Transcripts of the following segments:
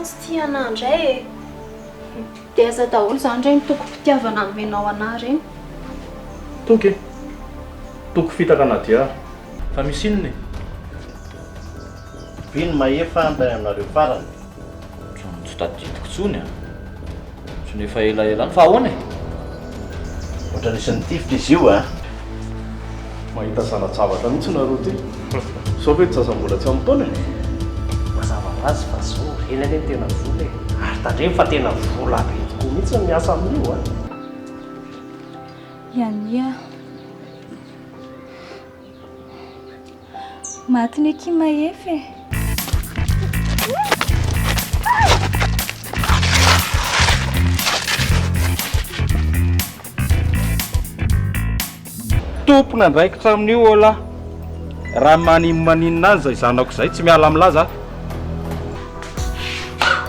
tsy tia anahy indray e. Dia aza daholo izany indray ny toko-pitiavana nomenao anahy ireny. Toky toko fitaka anadia fa misy inona e? Vino mahefa andahinareo farany. Tsy tadidiko tsony a. Tsy nefa elaelany fa ahoana e? Ohatra nisy tifitra izy io a. Mahita zana-tsavatra mihitsy nareo ty. Sao ve tsy sasa-mbola tsy amin'ny taona e? Mazava ho azy fa zao elany ny tena vola e. Ary tandremo fa tena vola be tokoa mihitsy ny miasa amin'io a. Iania maty ny eky mahefy e. Tompona ndraikitra amin'io ola. Raha maninona azy zanako izay tsy miala milaza.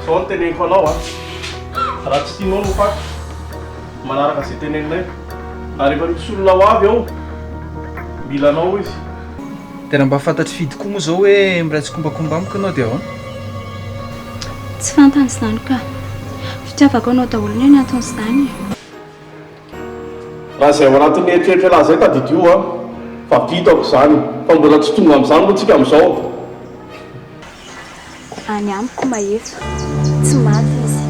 Sao ny teneniko anao a. Raha tsy tianao no faky. Manaraka izay teneninay. Ary efa misy olona ho avy ao. Mila anao izy. Tena mba fantatry fidy koa moa zao hoe miraitsy kombakomba amiko anao dia ahoana? Tsy fantany izany ka. Fitiavako anao daholo ny anton'izany. Raha izay ao anatin'ny eritreritra lahy izay tadidio a. Fa vitako izany. Fa mbola tsy tonga amin'izany moa tsika amin'izao. Any amiko mahefa. Tsy maty izy.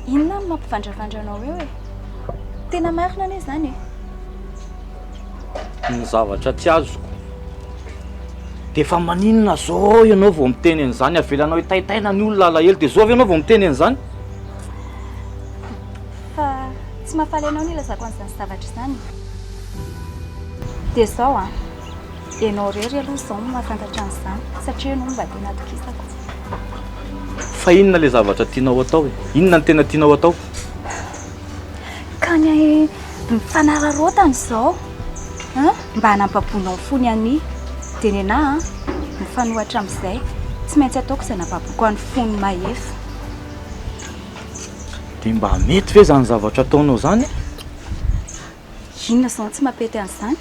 Inona no mampivandravandranao eo e? Tena marina anie izany e? Ny zavatra tsy azoko. Dia fa maninona zao ianao vao miteny an'izany avelanao hitaitaina ny olona alahelo dia zao avy ianao vao miteny an'izany? Fa tsy mahafaly anao ny ilazako an'izany zavatra izany. Dia izao a, ianao rery aloha izao no mahafantatra an'izany satria ianao mba tena tokisako. Fa inona ilay zavatra tianao atao e? Inona ny tena tianao atao? Ka ny mifanararotana izao mba hanampabonao ny fony any dia ny anahy mifanohatra amin'izay tsy maintsy ataoko izay napaboko an'ny fony mahefa. Dia mba mety ve izany zavatra ataonao izany? Inona izao tsy mampety an'izany?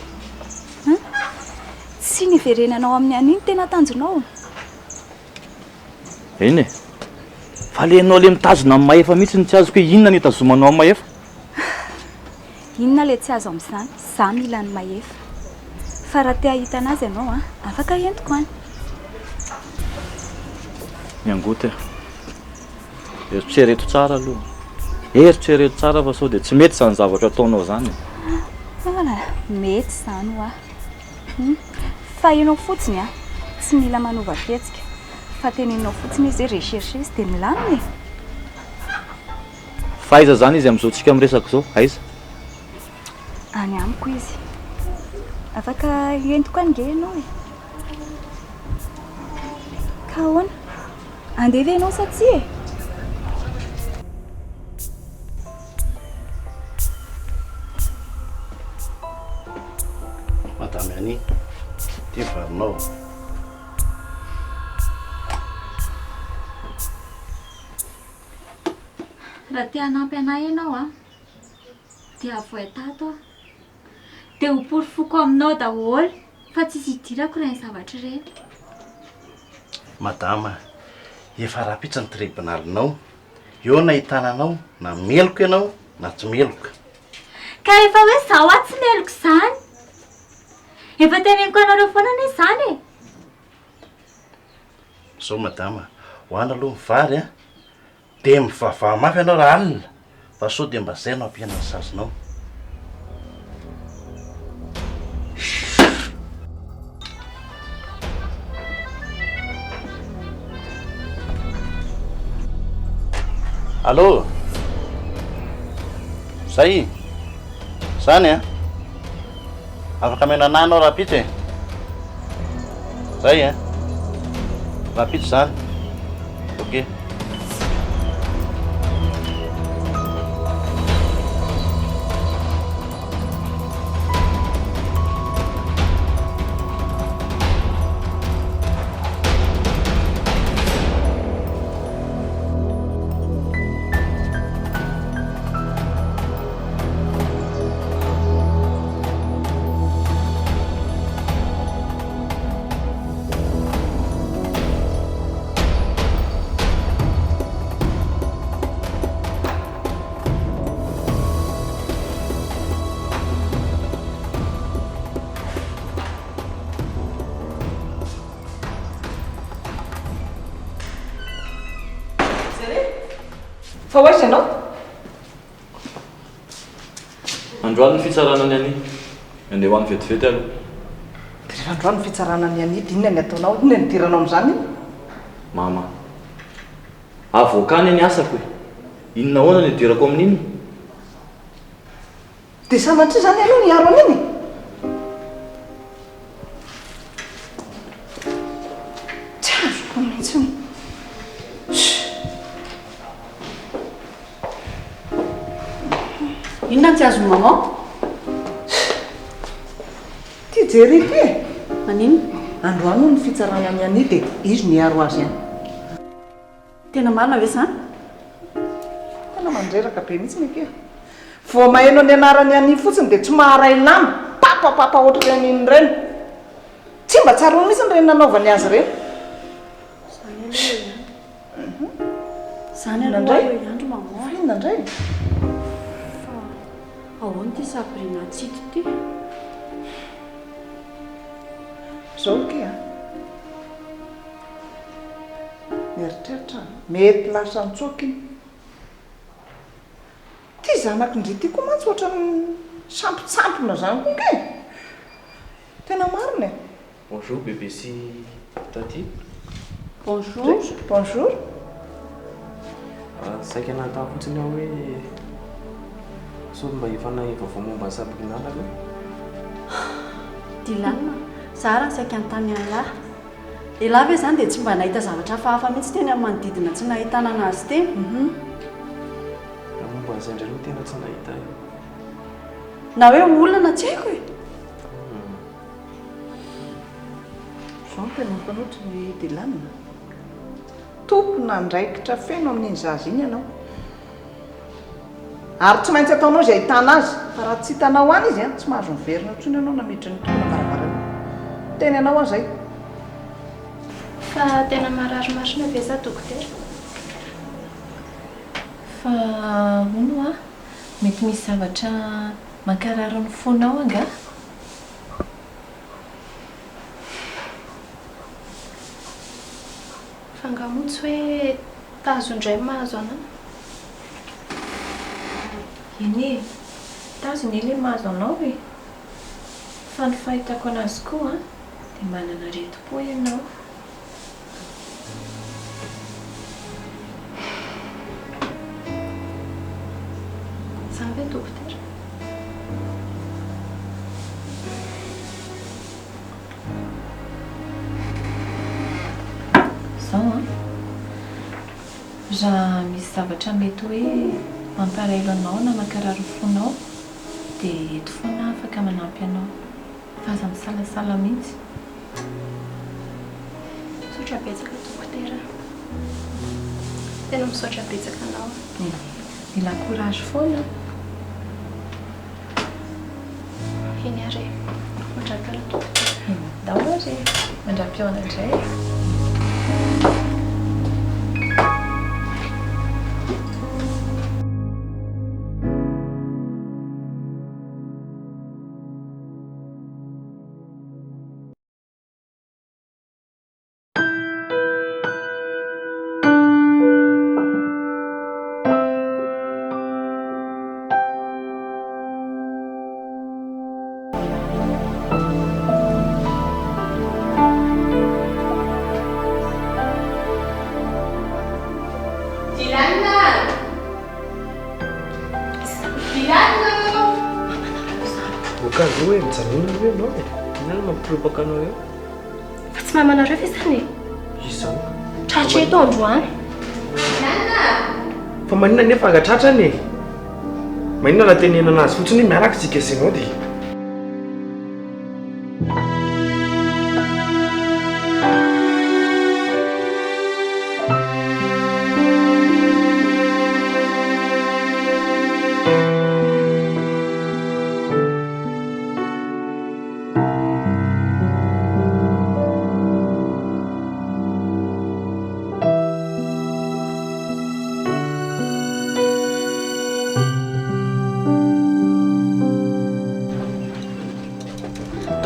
Tsy niverenanao amin'ny aniny tena tanjonao. Eny e, fa lenao le mitazona amin'ny mahefa mihitsy ny tsy azoko hoe inona ny hitazomanao amin'ny mahefa? Inona le tsy azo amin'izany? Za mila ny mahefa. Fa raha te hahita anazy ianao afaka entiko any. Miangotra. Eritrereto tsara aloha. Eritrereto tsara fa sao dia tsy mety izany zavatra ataonao izany. Mety izany ho fa ianao fotsiny tsy mila manova fihetsika. Fa teneninao fotsiny izy recherche izy dia milamina e. Fa aiza izany izy amin'izao tsika miresaka izao? Aiza? Any amiko izy. Afaka entiko any nge ianao e. Ka ahoana? Andeha ve ianao sa tsy e? Andiany, ty varinao. Raha te hanampy anay ianao a dia avoatato dia ho porofoko aminao daholo fa tsisy hidirako ireny zavatra ireny. Madama, efa rapitsy ny tribunalinao. Eo nahitana anao na meloko ianao na tsy meloko. Ka efa hoe zaho aho tsy meloko izany. Efa teneniko anareo foana anie izany e. Zao madama, hoana aloha ny vary a, dia mivavaha mafy ianao raha alina, fa sao dia mba zay no ampiana ny sazinao. Allô? Zay? Zany a? Afaka menana anao rapitsy e? Zay a? Rapitsy zany? Ok. Fa hoaiza ianao? Androany ny fitsarana ny any. Andeha ho any vetivety aloha. Dia rehefa androany ny fitsarana ny anidy, inona ny ataonao? Inona ny diranao amin'izany? Mama, avoakany ny asako e. Inona ahoana ny dirako amin'iny? Dia sanatria izany aloha ny aro an'iny? Tsy azoko mihitsy. Inona tsy azo maman? Ty jery ty e. Manino? Androany ny fitsarana ny anidy dia izy ny aro azy ihany. Tena marina ve izany? Tena mandreraka be mihitsy meke. Vao maheno ny anarany any fotsiny dia tsy maharay lamba. Papapapa ohatry ireny ireny. Tsy mba tsara mihitsy ny reny nanaovany azy ireny. Izany aloha io andro maman. Inona indray? Ahoana ty Sabrina tsito ty? Zao ke a. Mieritreritra mety lasa nitsoaka iny. Ty zanakindry ty koa mantsy ohatran'ny sampotsampona zany koa ke. Tena marina e. Bonjour bébé sy taty. Bonjour. Bonjour. Saika nantany fotsiny aho hoe sao mba efa nahivavao momba ny Sabrina aloha. Dilana, zara ny saika an-tany an'lahy. Lehilahy ve izany dia tsy mba nahita zavatra hafahafa mihitsy teny amin'ny manodidina tsy nahitana anazy teny. Raha momba an'izay indray aloha tena tsy nahita e. Na hoe olana tsy haiko e. Zao ny tena mifanoatra ny Delana. Tompona ndraikitra feno amin'iny zaza iny ianao. Ary tsy maintsy ataonao izay ahitana azy. Fa raha tsy hitanao any izy tsy mahazo miverina intsony ianao namiditra ny tompona barabarana. Teny ianao azay. Fa tena marary masina ve za dokotera? Fa hono a, mety misy zavatra mankarary ny fonao anga? Fa ngamotsy hoe tazo indray mahazo anao. Eny e, tazo ny ilay mahazo anao e. Fa ny fahitako anazy koa dia manana aretim-po ianao. Izany ve dokotera? Zao raha misy zavatra mety hoe mamparailo anao na mankarary ny fonao dia eto foana afaka manampy anao. aza misalasala mihitsy. Misaotra betsaka dokotera. Tena misaotra betsaka anao. Mila courage foana. Iny Iray, mandrapy eo dokotera. Dao Iray, mandrapy eo indray. Voankazo hoe mijanona hoe anao e. Inona no mampirobaka anao eo? Fa tsy mahay manareo ve zany? Izao. Tratra eto androany. Fa maninona nefa angatratrany e? Maninona natenenana azy fotsiny hoe miaraka tsika ianao dia.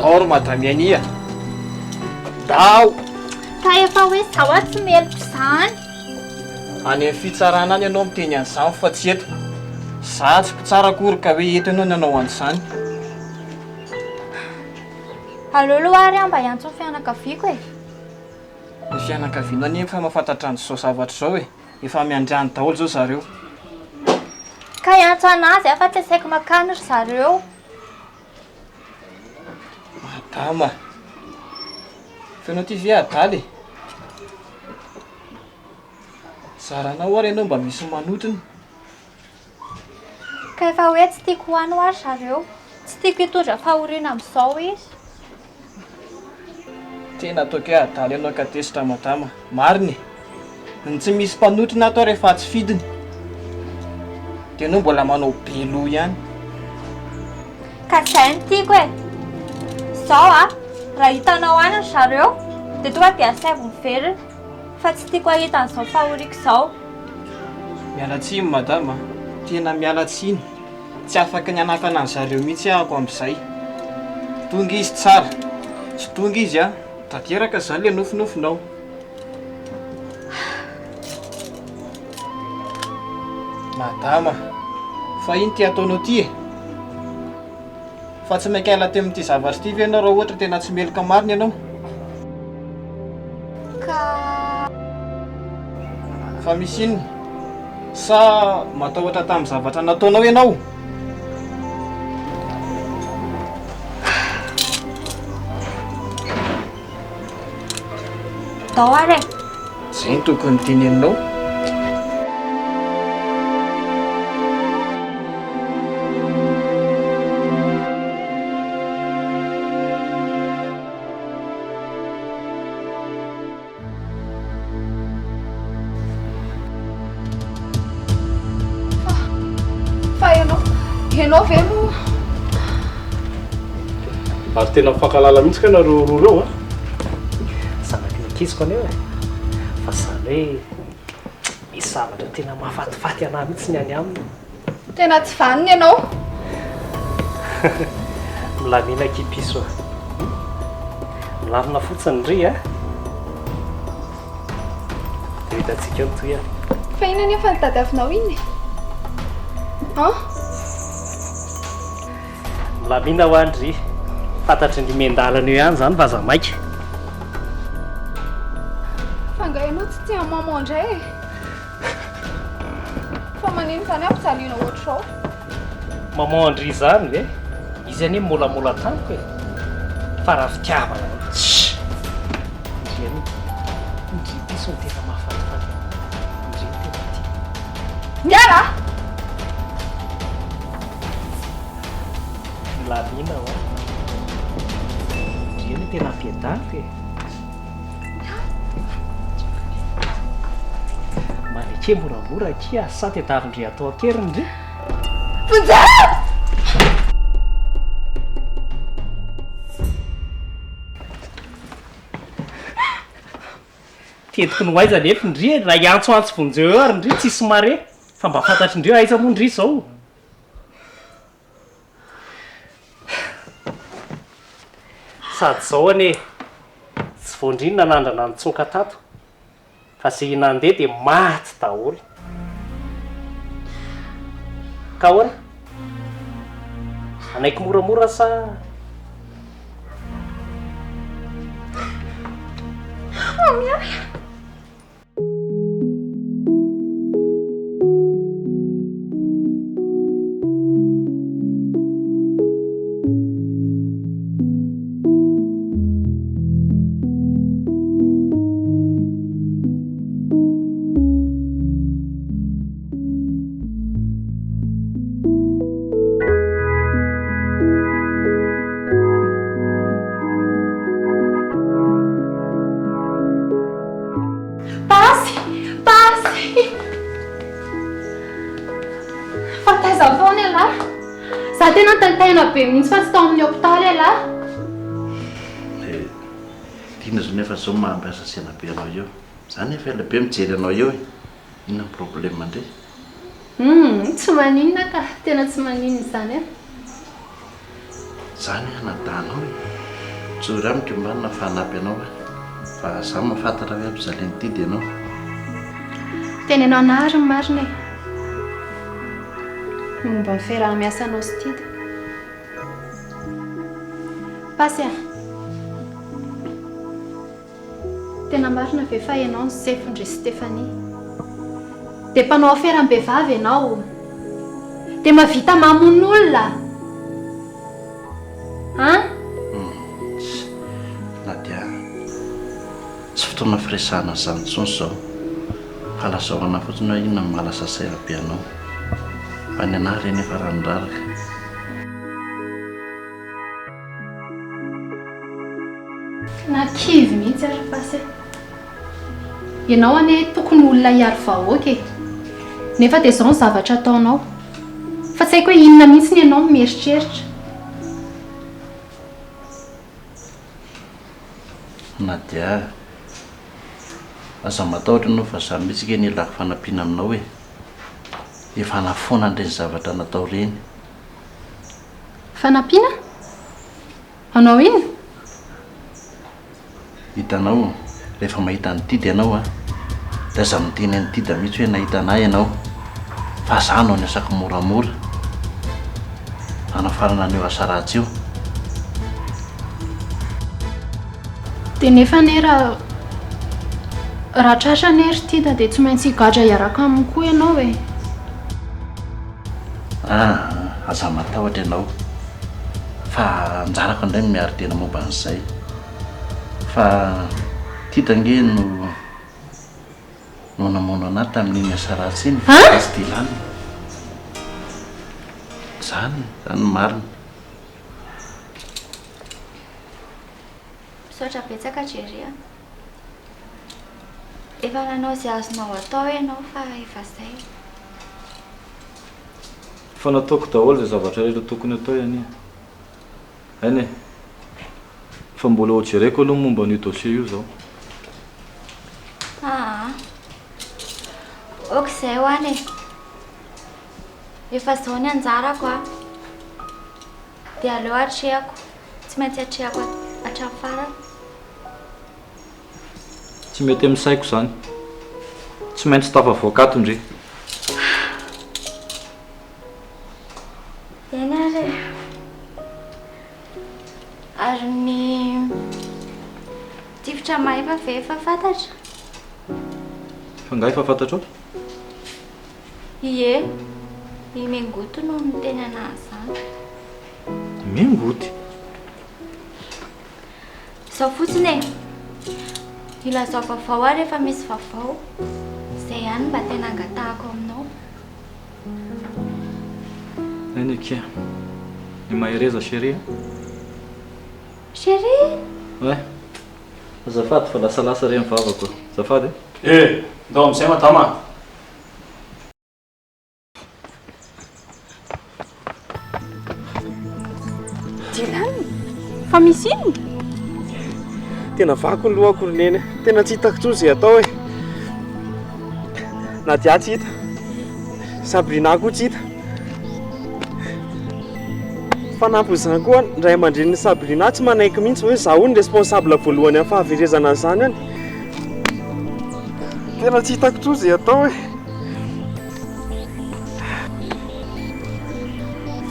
Daholo madame Ania. Dao. Ka efa hoe zaho aho tsy meloko izany. Any amin'ny fitsarana any ianao miteny an'izany fa tsy eto. Za tsy mpitsara akory ka hoe eto ianao nanao an'izany. Aleo aloha ary mba hiantso ny fianakaviako e. Ny fianakaviana any efa mahafantatra an'izao zavatra izao e. Efa miandriany daholo izao zareo. Ka hiantso anazy afa tsy asaiko makany ry zareo. Madama. Fenao ty ve adaly? Zaranao ary ianao mba misy manotony. Ka efa hoe tsy tiako hohano ary zareo. Tsy tiako hitondra fahoriana amin'izao izy. Tena toke adaly ianao ka tesitra madama. Mariny. Ny tsy misy mpanotrona atao rehefa tsy fidiny. Dia ianao mbola manao be loha ihany. Ka izay no tiako e. Izao raha hitanao any ry zareo dia tonga dia asaiko miverina. Fa tsy tiako ahita an'izao fahoriako izao. Miala tsiny madama. Tena miala tsiny. Tsy afaka ny anakana ny zareo mihitsy ahako amin'izay. Tonga izy tsara. Tsy tonga izy tanteraka izany ilay nofinofinao. Madama, fa iny ty ataonao ty e. Fa tsy mainka ela teo amin'ity zavatra ty ve ianao raha ohatra tena tsy meloka marina ianao? Fa misy inona? Sa matahotra tamin'ny zavatra nataonao ianao? Dao ary e. Izay no tokony teneninao. Ianao ve no ary tena mifankalala mihitsy ka nareo roa reo Zanaky nikiziko aneo e. Fa zany hoe misy zavatra tena mahafatifaty anahy mihitsy ny any aminy. tena tsy vaniny ianao? Milamina kipiso. Milamina fotsiny ry a. Dia hitantsika mitohy a. Fa ina nefa nitadiavinao iny? Milamina ho andry. Fantatry ny mendalana eo ihany zany vaza maika. Fa nga ianao tsy tia mamandray e. Fa manino zany ampijaliana ohatr'izao. Mamandry zany ve? Izy anie molamola tamiko e. Fa raha fitiavana tsh. Indry piso ny tena mahafatifaty. Indry ny tena tia. Miara! Milamina ho. daly maleke moramora kia sa ty darindre atao akeriny dre tentiko no aiza nefa indri raha iantsoantso vonjeo ary indri tsisy mare fa mba fantatry indreo aiza moa indri zao sady zao ane tsy voandriny nanandrana nitsoka tato fa zay nandeha dia maty daholo ka hoana anaiky moramora sa tena tantaina be mihitsy fa tsy tao amin'ny hôpitaly ala tiana zao nefa zao mahampiasa sena be anao eo zany efa ela be mijery anao eo inona problème ndre tsy maninona ka tena tsy maninona zany a zany anadanao jory amiko mbanina fanampy anao fa za mahafantatra hoe ampizaleny tidy ianao tena ianao anariny marina mba mifiarah-miasa anao sy tidy pasy a tena marina ve fa ianao ny sefondre Stéphanie dia mpanao fiaram-behivavy ianao dia mavita mamon'olona na dia tsy fotoana firesahana zany tsony zao fa lazahoana fotsiny hoe inona mahalasasera be anao fa ny anahy reny efa ranondraraka nakivy mihitsy ary pasy ianao ane tokony olona hiaro vahoaka nefa dia zao ny zavatra ataonao fa tsy haiko hoe inona mihitsy ny ianao mieritreritra na dia aza matahotra anao fa za mihitsy ke nilako fanampiana aminao hoe efa nafona andreny zavatra natao reny fanampiana anao ino hitanao rehefa mahita nytidy ianao dia aza miteny anytidy mihitsy hoe nahita anahy ianao fa za anao ny asako moramora anafarana an'eo asa ratsy io dia nefa ne raha tratra ny ery tida dia tsy maintsy higadra hiaraka aminy koa ianao e aza matahotra ianao fa njarako indray miaro tena momba an'izay fa tidange no namono anahy tamin'iny asa ratsy iny sy dilany zany marina misaotra betsaka jery efa nanao zay azonao atao ianao fa efa zay fa nataoko daholo zay zavatra rehetra tokony atao iany ainy fa mbola ojereko aloha momba an'io dossier io zao okizay ho any efa zao ny anjarako dia aleo atrehako tsy maintsy atrehako hatramy farany tsy mety amisaiko zany tsy maintsy tafavoakato ndre eny ary ny tifitra mahefa ve efa fantatra fa nga efa fantatra ao ie i mengoto no miteny anahy zany mengoty zao fotsiny e ilazao vaovao ary efa misy vaovao zay ihany mba tena angatahako aminao ainy kia ny mahereza chérie chérie ouais Azafady fa lasalasa reny vavako. Azafady. Ndao amin'izay madama. Dilany fa misy iny tena vako ny lohako roneny tena tsy hitako tso zay atao na dia tsy hita Sabrina koa tsy hita fanampy izany koa ndray aman-dreniny Sabrina tsy manaiky mihitsy hoe zaho ny responsable voalohany amin'ny fahaverezana izany any tena tsy hitako tso zay atao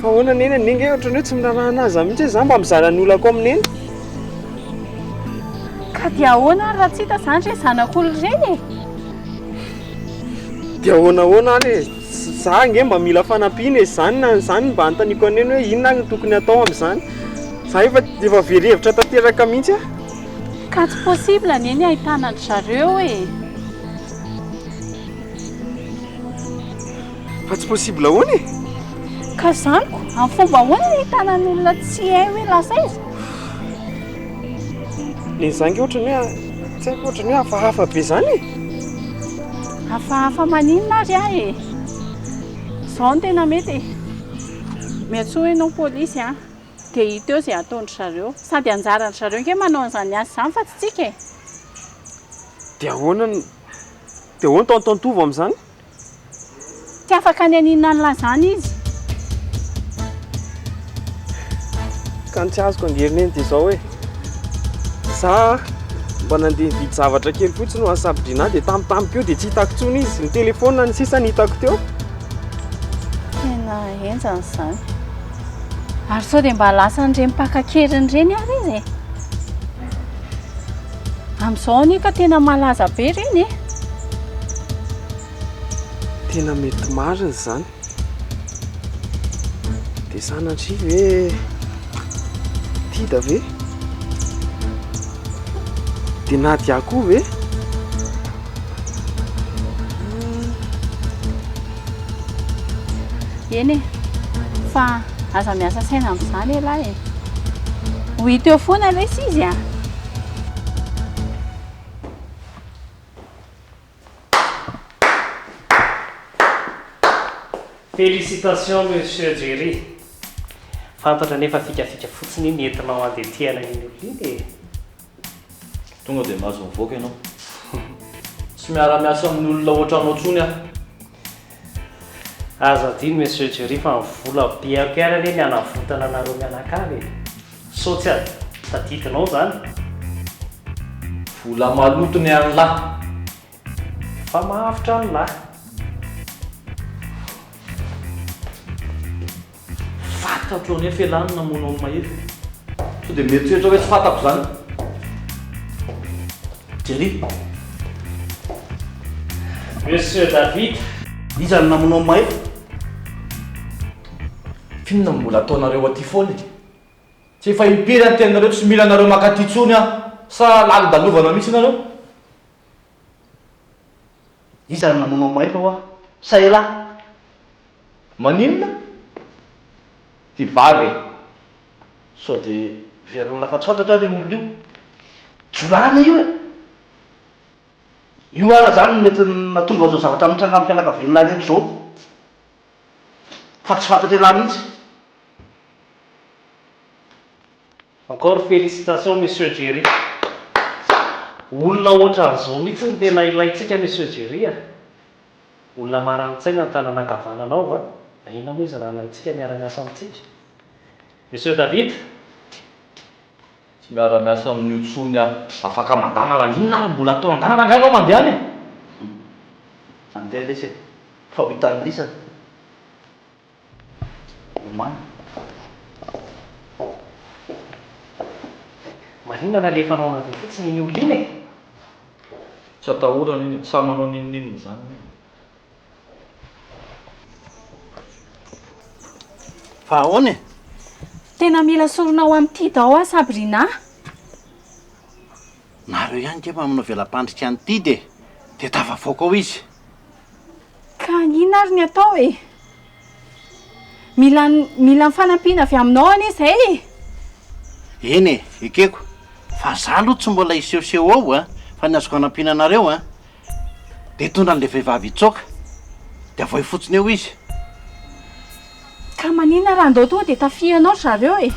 fa hoana neny aninga ohatrany hoe tsy minarahana azy mihitsy hoe za mba mizara ny olako amineny ka dia ahoana raha tsy hita izany re zanak'olo reny dia ahoana ary za nge mba mila fanampiana izany mba antaniko aneny hoe inona ny tokony atao amin'izany za efa very-hevitra tanteraka mihitsy ka tsy possible neny ahitana ny zareo fa tsy possible ahoana ka zaniko amin'ny fomba ahoana ny ahitana ny olona tsy hay hoe lasa izy ny zangy ohatrany hoe tsy haiko ohatrany hoe hafahafa be zany hafahafa maninona ary zao no tena mety miantsoa ianao polisy dia hita eo zay ataondry zareo sady anjarany zareo nke manao an'izany azy izany fa tsy tsika dia ahoana taontantovo amin'izany tsy afaka ny aninona ny lazany izy ka ny tsy azoko angerineny dia zao hoe za mba nandeha nividy zavatra kely fotsiny ho Sabrina dia tampotampoka eo dia tsy hitako tsony izy ny telefona ny sisa ny hitako teo tena enjany izany ary sao dia mba lasan'ireny mpakakeriny ireny ary izy amin'izao anika tena malaza be ireny tena mety marina izany dia sanatria hoe tida ve dia naty akoho ve eny fa aza miasa saina amin'izany elahy ho hita eo foana lesy izy Félicitations monsieur Jerry. Fantatra nefa fikafika fotsiny iny entinao andehitiana iny oliny tonga dia mahazo mivoaka ianao tsy miara-miasa amin'ny olona ohatranao tsony aza adiny monsieur Jerry fa mivola piarpiara eny anavotana anareo mianakavy so tsy taditinao zany vola malotony any lahy fa mahavitra ny lahy fantatro anefa elany namonao ny mahety so dia mety ohatra hoe tsy fantako zany Jerry monsieur David iza ny namonao ny mahety finona mbola ataonareo aty foana tsy efa impiry any tenareo tsy mila anareo makaty tsony sa lali-dalovana mihitsy nareo iza ny namonao ny mahety hoa sa elahy maninona ty vary so dia verina lafa tsy fantatra le olo io jolana io io ara zany mety natonga azao zavatra mitranga amin'ny fianakaviana rehetra zao fa tsy fantatra elahy mihitsy encore félicitations monsieur Jerry olona ohatran'izao mihitsy ny tena ilaitsika monsieur Jerry olona marani-tsaina ny tananakavananao va na inona moa izy raha naitsika miara-miasa amintsika monsieur David tsy miara-miasa amin'ny otsony afaka mandana raninona mbola atao andana rangainao mandehany andeha lesy fa ho hitan'ny lisana omana maninona nalefanao anazy fotsiny iny olo iny tsy atahorana iny sa manao ninonina zany fa ahoany tena mila soronao amin'ity dao Sabrina nareo ihany ke mamanao velam-pandrika anyity dia tavavoaka ao izy ka inona ary ny atao mila ny fanampiana avy aminao any izay eny ekeko fa za aloha tsy mbola isehoseho ao a fa ny azoko anampina anareo a dia tondra n'ilay vehivavy itsoaka dia avoy fotsiny eo izy. Ka maninona raha andao tonga dia tafianao zareo e.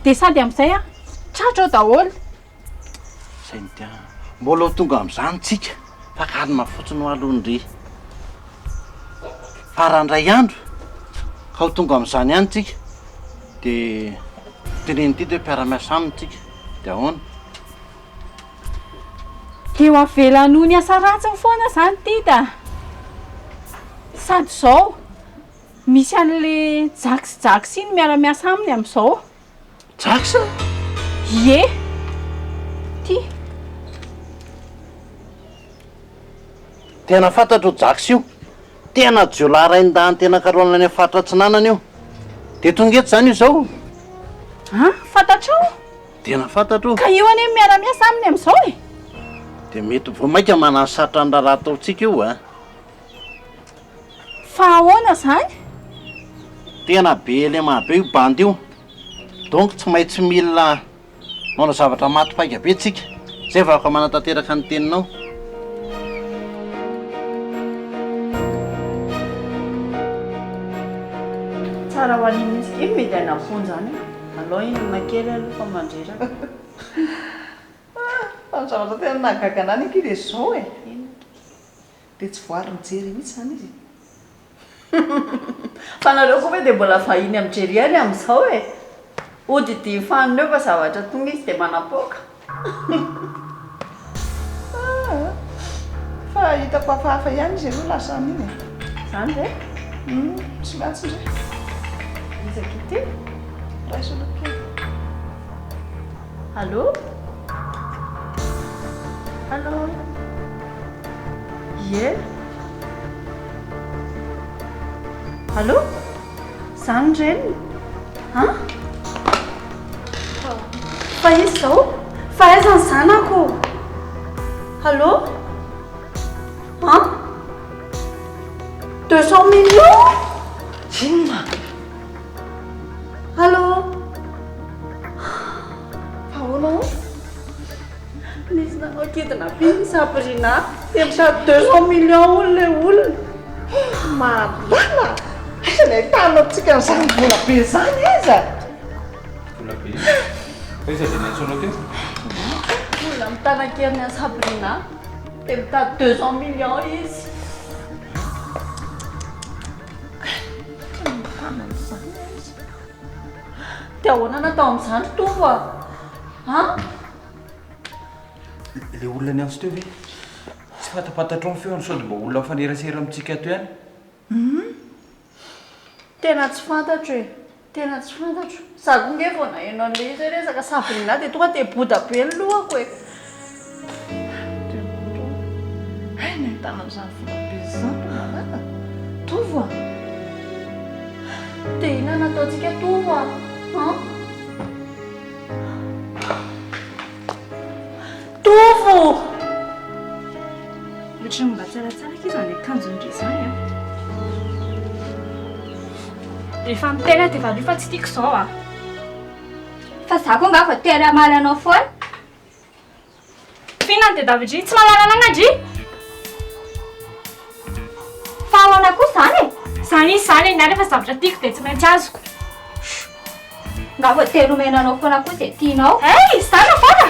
Dia sady amin'izay a tratra ao daholo. Zay ny tia mbola ho tonga amin'izany tsika fa kalina fotsiny ho alohany fa raha ndray andro ka ho tonga amin'izany ihany tsika dia teneny ity dia mpiara-miasa aminy tsika dia ahoana. Dia ho avelano ny asa ratsiny foana izany tita. Sady izao misy an'le jaksyjaksy iny miara-miasa aminy amin'izao. Jaksa? Ie. Ty. Tena fantatro jaksa io. Tena jiolaarain-dany tena karoana any afatra tsinanana io. Dia tonga eto izany io izao. Fantatrao? Tena fantatro. Ka io anie miara-miasa aminy amin'izao e. Dia mety vao maika manano sarotra ny raharaha ataontsika io a. Fa ahoana izany? Tena be elema be io bandy io. Donc tsy maintsy mila manao zavatra matipaika be tsika. Zay vao afaka manatanteraka ny teninao. Tsara ho an'iny izy iny mety hanafony zany. Aloha inona kely aloha fa mandreraka. Fa ny zavatra tena nahagaga anany ankily izao e. Dia tsy voary mijery mihitsy zany izy. Fa nareo koa hoe dia mbola vahiny amin'jery any amin'izao e. Odidi fanoneo fa zavatra tonga izy dia manapoaka. Fa hitako hafahafa ihany izy aloha lasa an'iny e. Zany ve? Tsy maintsy ndray. Izaka ity. Raisolo kely. Allô? Allô? Ie? Allô? Zany reny? Fa izy izao? Fa aiza ny zanako? Allô? 200 millions? Inona? Allô? Fa ahoana ho? Nisy nanao kidina be sabrina dia mitady 200 millions olona olona. Malala! Aiza ny ahitanao antsika n'izany vola be izany aiza? Vola be? Aiza dia niantsonao teo? Olona mitanakerin'ny any sabrina dia mitady 200 millions izy. Dia ahoana natao amin'izany tovo a? Ilay olona ny anso teo ve? Tsy fantapantatro ny feony sao dia mba olona mifanerasera amintsika teo ihany? Tena tsy fantatro e. Tena tsy fantatro. Zaho nge vao naheno an'ilay izy resaka sabrina dia tonga dia boda be ny lohako e. Ay, nahitana an'izany vola be izany malala. Tovo a? Dia inona nataontsika tovo a? Tovo! Ohatran'ny mba tsaratsara izy any akanjondry izany a. Rehefa mitena dia valo fa tsy tiako izao a. Fa za koa nga fa tena malanao foana. Fihinana dia Davidry tsy mahalala an'andry. Fa ahoana koa izany e? Izany izy izany niany efa zavatra tiako dia tsy maintsy azoko. Nga fa tena omenanao foana koa dia tianao. Hey, izany a foana!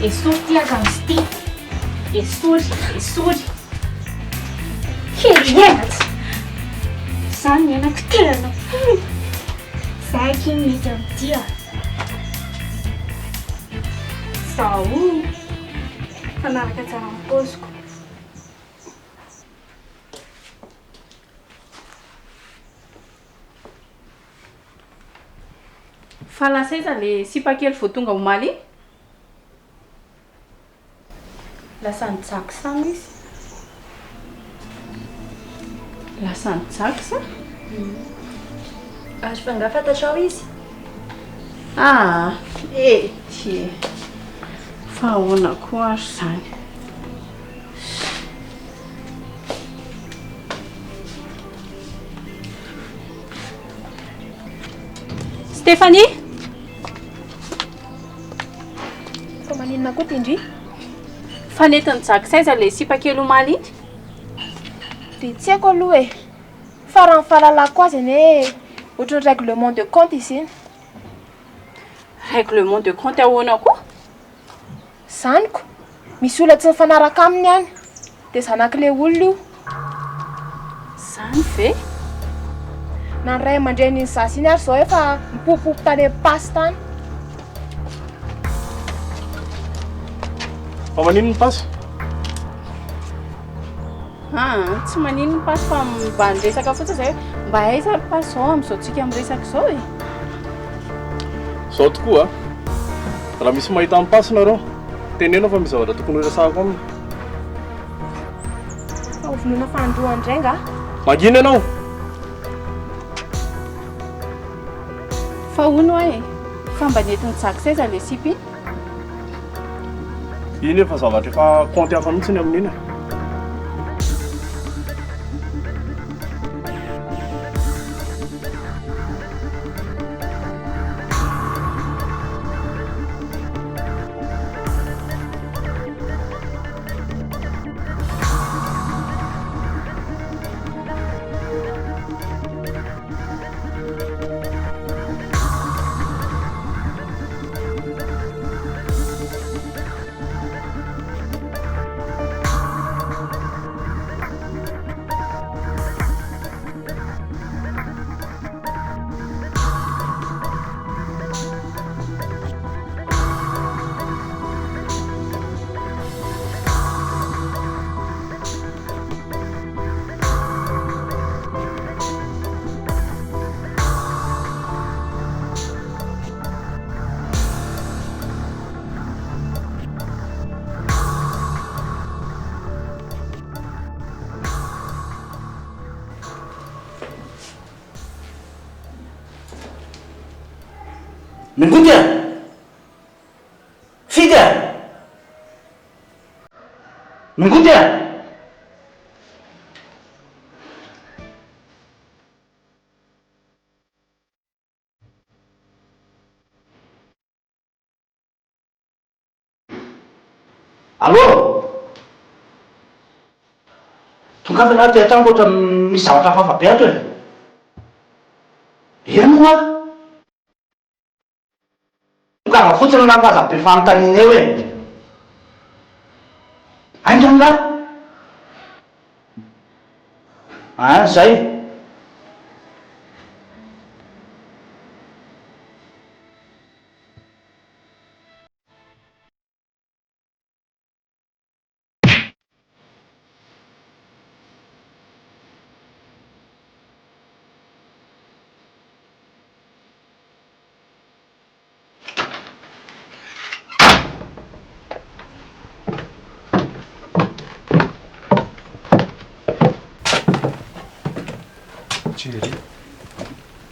Esory ty aza misy ty. Esory. Kely enatsy. Izany ny anako tena. Zay ky misy amin'ity a. Zao. Fanaraka tsara amin'ny paoziko. Fa lasa iza le sipakely vao tonga omaly? Lasa nijaksa izy. Lasa nijaksa? Azo fa nga fantatrao izy. Ty fa ahoana koa ary zany. Stéphanie? Fa maninona koa Tindry? Fanetiny jakisaiza le sipakely omaly iny? Dia tsy haiko aloha e. Fa raha ny fahalalako azy anie ohatran'ny règlement de compte izy iny. Règlement de compte ahoana koa? Zaniko, misy olona tsy mifanaraka aminy any. Dia zanak'ilay olona io. Zany ve? Na ny ray aman-dreniny zasy iny ary zao efa mipopopo tany amin'ny pasy tany. Fa manino ny pasy? Tsy manino ny pasy fa mba niresaka fotsiny zay mba aiza ny pasy zao amin'izao tsika miresaka izao e. Zao tokoa raha misy mahita amin'ny pasy nareo tenenao fa misy zavatra tokony resahako aminy. Fa hovonoina fandohany indray nga? Mangina ianao? Fa hono e, fa mba nentin'ny jakisaiza le sipy iny? Iny efa zavatra efa compte hafa mihitsiny amin'iny. Mingotia! Fika! Mingotia! Allô? Tonga avy anaty an-trano ohatra misy zavatra hafahafa be ato e. Ino moa? Tonga fotsiny nangaza be fanontaniana eo e. Aindrano lahy? Zay.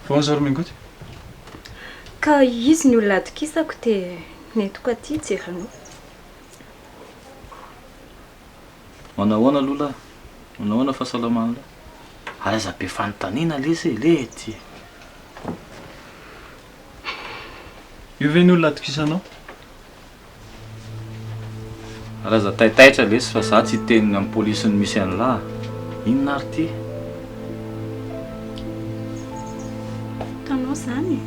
Bonjour Mingoty. Ka izy ny olona atokisako dia nentiko aty jerenao. Manahoana aloha lahy? Manahoana fahasalamana lahy? Aiza be fanontaniana lesy le ty. Io ve ny olona atokisanao? Raha za taitaitra lesy fa za tsy teniny amin'ny polisy ny misy an'lahy. Inona ary ty? Tanao zany.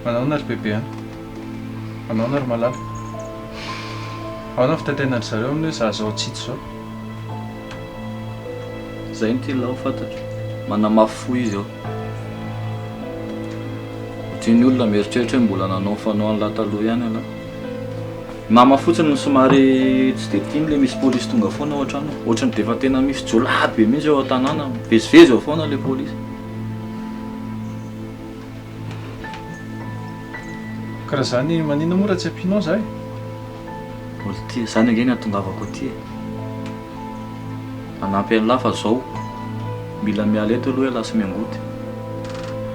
Manahoana ary bebe any? Manahoana ary malala? Ahoana fitatenany zareo amin'ny hoe za zao tsito zao? Zay ny ty laho fantatro. Manamafy fo izy ao. Ohatriny olona mieritreritra hoe mbola nanao fanao an'lahy taloha ihany ala. Mama fotsiny ny somary tsy dia tiany le misy polisy tonga foana ao an-trano. Ohatrany defa tena misy jolahy be mihitsy ao an-tanàna. Vezivezy ao foana le polisy. Karaha zany manina mora tsy ampianao zay? Olo ty, zany ange ny atongavako aty. Anampy an'lahy fa zao mila miala eto aloha lasa miangoty.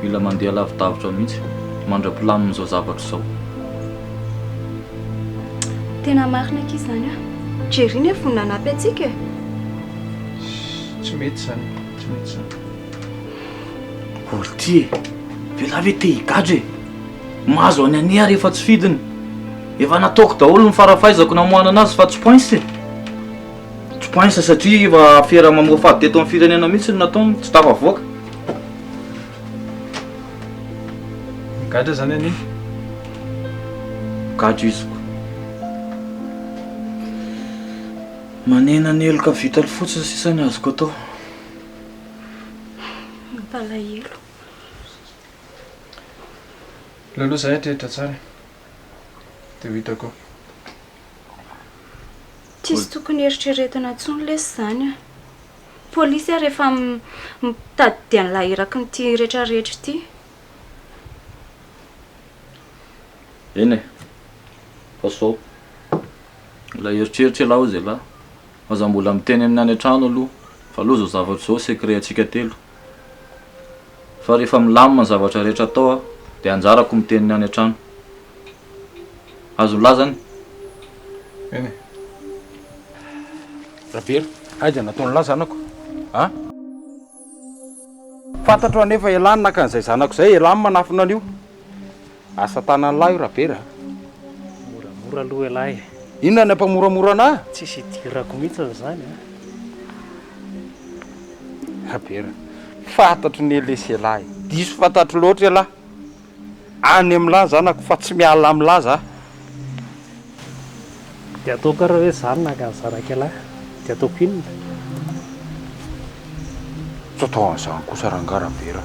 mila mandeha lavidavitra mihitsy mandra-pilamin'izao zavatra izao. Tena marina aky izany a. Jerry ny fony nanampy antsika e. Tsy mety zany, tsy mety zany. Olty e, velavy te higadra e. Mahazo any ania rehefa tsy fidiny. Efa nataoko daholo ny farafahaizako namohana anazy fa tsy pointsy. Tsy pointsy satria efa fiera mamoha fady teto amin'ny firenena mihitsy ny nataony tsy tafavoaka. Gadra zany ani? Gadra iziko. Manena ny eloka vita ny fotsiny sisany azoko atao. Palahelo. Aloha zay atrehitra tsara. Dia ho hitako. Tsisy tokony eritreretana intsony lesy zany a. Polisy a rehefa mitady dian'lahy eraky n'ity rehetrarehetra ity. Eny e, fa sao. La eritreritry lahy hoy zay lahy. Aza mbola miteny amin'ny any an-trano aloha. Fa aloha zao zavatra zao secret antsika telo. Fa rehefa milamina ny zavatra rehetra atao a, dia anjarako miteny ny any an-trano. Azo lahy zany? Eny. Rabero, aiza nataony lahy zanako? Ha? Fantatro anefa elany naka an'izay zanako zay, elany manafina an'io. Asa tanany lahy io Rabera. Moramora aloha elahy. Inona ny ampamoramora anahy? Tsisy idirako mihitsy zany a. Rabera, fantatro ny elesy elahy. Diso fantatro loatra elahy. Any amin'lahy zanako fa tsy miala amin'lahy za. Dia ataoko raha hoe zany naka ny zanaka elahy. Dia ataoko inona? Tsy atao an'izany kosa ranga Rabera.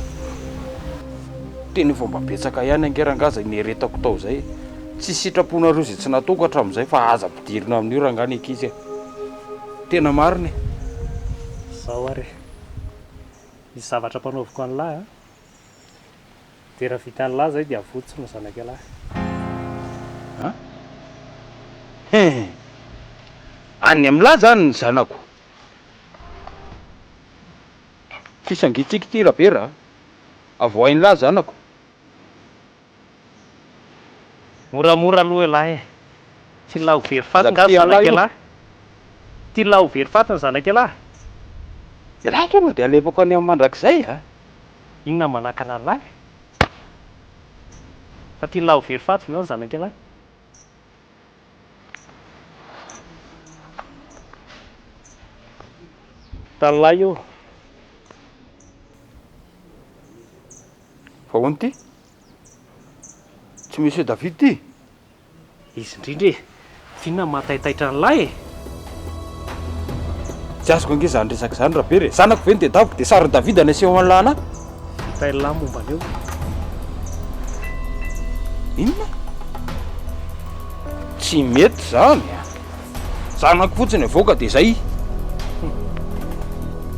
Teny fomba betsaka ihany angerangaza nieretako tao zay. Tsy sitrapona roa izay tsy nataoko hatramin'izay fa aza ampidirina amin'io rangany ankizy. Tena marina. Zao ary. Misy zavatra mpanaoviko an'lahy a. Dia raha vita an'lahy zay dia avotsy ny zanaka elahy. Ha? Any amin'lahy zany ny zanako. Fisangitsika ity Rabera. Avoain'lahy zanako. Moramora aloha elahy. Tsy lahy ho very fatina ny zanaka elahy. Ty lahy ho very fatina ny zanaka elahy. Elahy tonga dia alefako any amin'ny mandrakizay a. Inona manakana lahy? Fa ty lahy ho very fatina ny zanaka elahy. Talahy io. Fa hono ty? Tsy misy David ty? Izy indrindra e. Finona mahataitaitra ny lahy e. Tsy azoko ange zany resaka zany Rabera. Zanako ve ny tedaviko dia sary David aneseho an'lahy anahy. Tailay momba an'io. Inona? Tsy mety zany. Zanako fotsiny avoaka dia zay.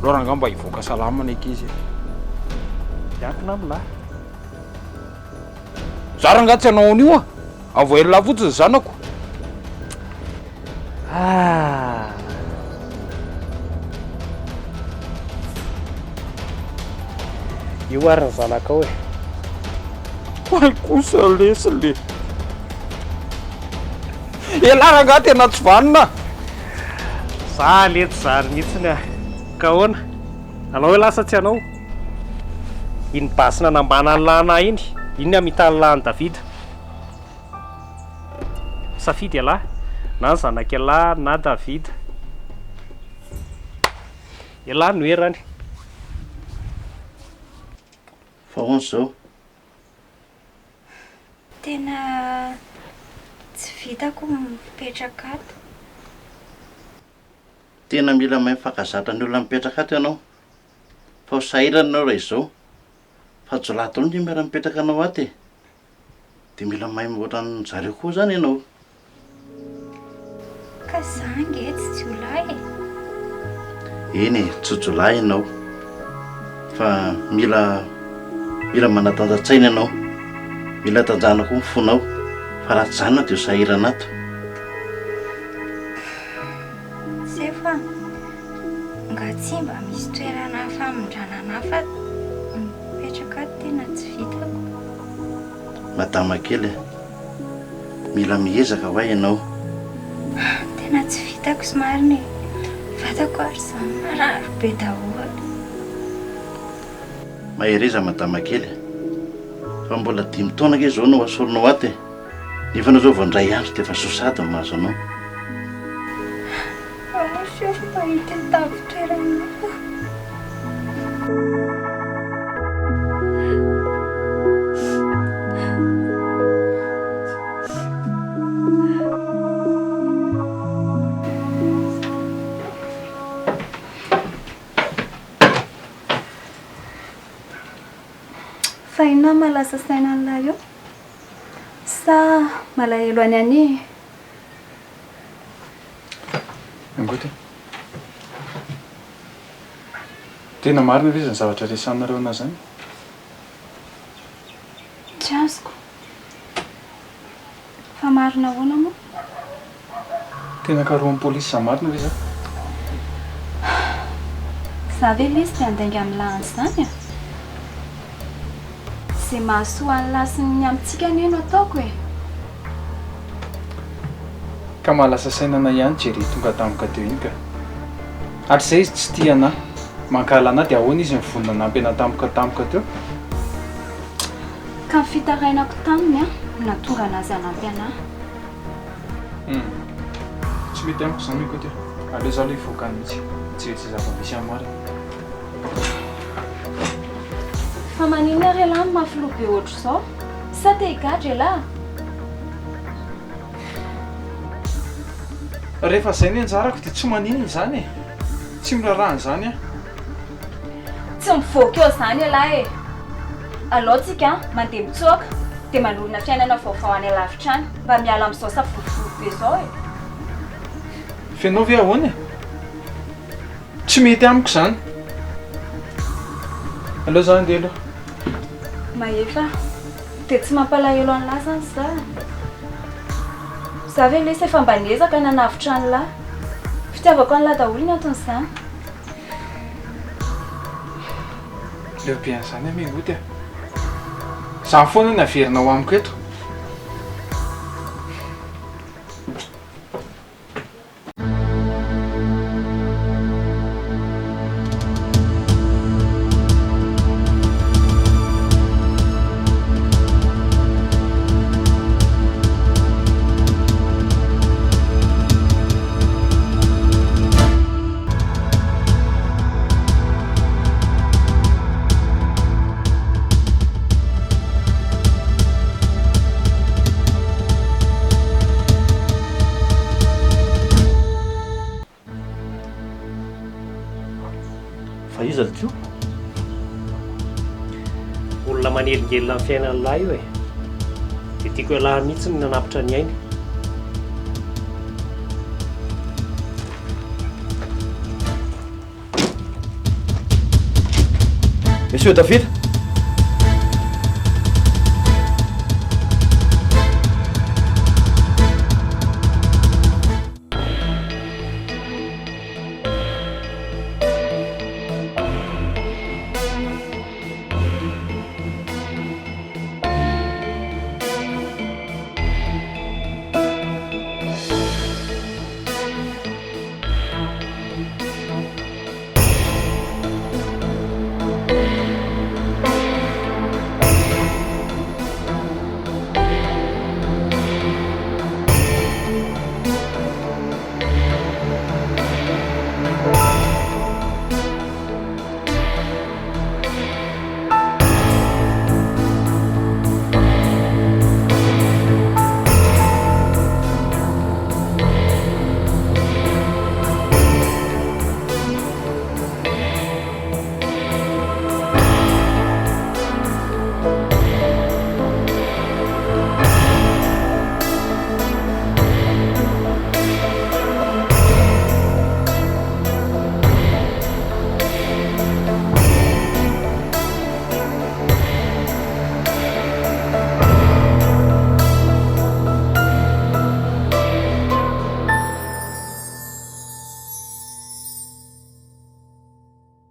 Loranga mba hivoaka salamana ankizy. Yakina amin'lahy. Zaranga tsy hanao an'io a. Avoain'lahy fotsiny zanako. Io ary ny zanakao e. Ay kosa lesy le. Elaranga tena tsy vanina. Za lety zary mihitsiny a. Ka ahoana? Anao hoe lasa tsy anao? Iny basina nambana ny lahy iny. Iny amitany lahy ny Davida. Safidy alahy. Na ny zanaka elahy na Davida. Elahy no herany. Fa hono zao? Tena tsy vitako mipetraka ato. Tena mila mahay mifankazatra ny olona mipetraka ato ianao. Fa ho sahirana ianao raha izao. Fa jolahy daholo ny miara mipetraka anao ato e. Dia mila mahay mihoatra ny zareo koa zany ianao. Ka zange tsy jolahy e. Eny e, tsy jolahy ianao. Fa mila manatanjatsaina ianao. Mila tanjahana koa ny fonao. Fa raha tsy zany dia ho sahirana ato. Zay fa nga tsy mba misy toerana famondranana fa mipetraka ato tena tena tsy vitako. Madama kely mila miezaka ho ay ianao. Tena tsy vitako somary ny vatako ary izany marary be daholo. Mahireza madama kely fa mbola 5 taona ke zao no asorinao aty. Nefa anao zao vao indray andro dia efa sosady ny mahazo anao. Monsieur efa mahita ny tavitoerana. Fa ina malasa saina an'ilay io sa malahelo any any? Angoty. Tena marina ve izany zavatra resanareo anazy zany? Tsy azoko. Fa marina ahoana moa? Tena karoan'ny polisy sa marina ve zany? Za ve ilay izy te handainga amin'ny lahany izany a? Izay mahasoa ny lasiny amintsika ny eno ataoko e. Ka mahalasa sainana ihany Jerry tonga tampoka teo iny ka. Hatrizay izy tsy tia anahy. Mankala anahy dia ahoana izy mivonona nampy anahy tampoka teo? Ka ny fitarainako taminy a nahatonga anazy hanampy anahy. Tsy mety amiko izany Angoty. Aleo zaho ilay hivoaka mihitsy. Tsy zava-misy amin'ny marina. Fa maninona ary lahy mafy be ohatr' izao? Sa te higadra lahy? Rehefa izay ny anjarako dia tsy maninona izany e. Tsy mirarahana izany aho. Tsy mivoaka eo izany lahy e. Alohantsika mandeha mitsoaka dia manolona fiainana vaovao any alavitra any mba miala amin'izao safofofo be izao e. Fianao ve ahoana? Tsy mety amiko izany. Aleo zaho andeha aloha. Mahefa dia tsy mampalahelo an'lahy zany za. Za ve lesy efa mba niezaka nanavitra an'lahy. Fitiavako an'lahy daholo ny anton'izany. Leo be an'izany aho Angoty a. Izany foana ny averinao amiko eto. Fa izy alika olona manelingelina amin'ny fiainan'ny lahy io e. Dia tiako ialahy mihitsy ny nanapitra ny ainy. Monsieur David.